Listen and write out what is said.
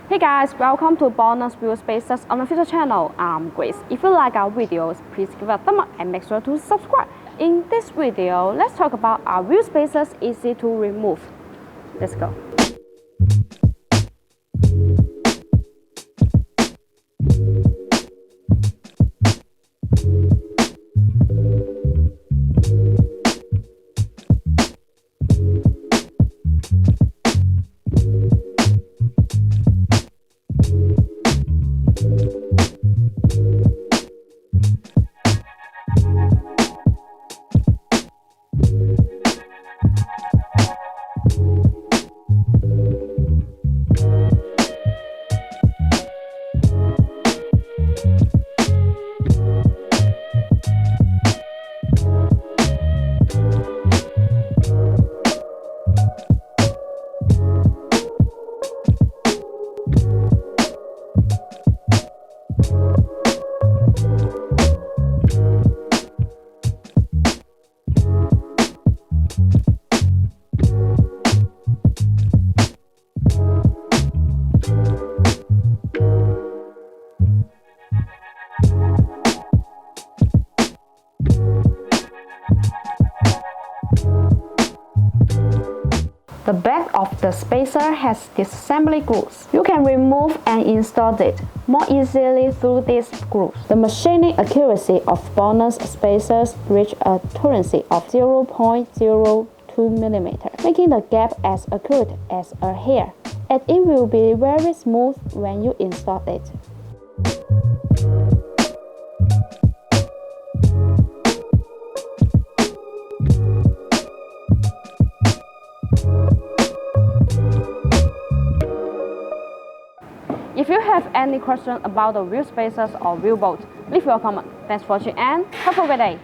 Hey guys, welcome to Bonus Wheel Spaces on the official channel. I'm Grace. If you like our videos, please give a thumb up and make sure to subscribe. In this video, let's talk about our wheel spaces easy to remove. Let's go. The back of the spacer has disassembly grooves. You can remove and install it more easily through these grooves. The machining accuracy of bonus spacers reach a tolerance of 0.02 mm, making the gap as accurate as a hair, and it will be very smooth when you install it. If you have any questions about the wheel spacers or wheel bolts, leave your comment. Thanks for watching and have a great day.